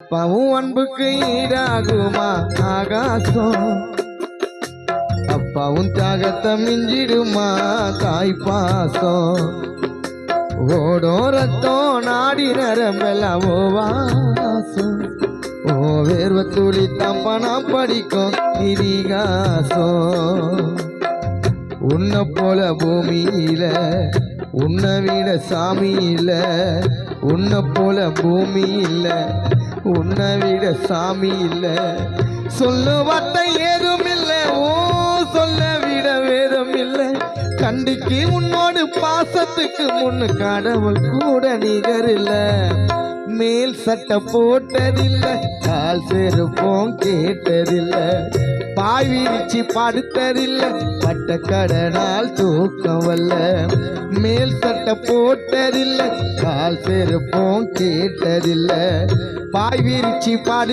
அப்பாவும் அன்புக்கு ஈடாகுமா ஆகாசம், அப்பாவும் தியாகத்தை மிஞ்சிடுமா தாய் பாசம். ஓடோ ரத்தம் நாடி நரம்பெல்லாம் ஓ வாசம், ஓ வேர்வ துளி தம்பனா படிக்கும் இதிகாசம். உன்னை போல பூமியில உன்னை விட சாமி இல்ல, உன்னை போல பூமி இல்ல உன்னை விட சாமி இல்ல. சொல்ல வார்த்தை ஏதும் இல்ல, ஓ சொல்ல விட வேதம் இல்ல. கண்டிக்கு உன்னோடு பாசத்துக்கு முன்னு கடவுள் கூட நிகர் இல்ல. மேல் சட்டை போட்டதில்ல, கால் செருப்போம் கேட்டதில்ல, பாய் விரிச்சு படுத்ததில்ல, பட்ட கடனால் தூக்கம் வல்ல. மேல் சட்டை போட்டதில்ல, கால் செருப்போம் கேட்டதில்ல, பாய் விரிச்சு படு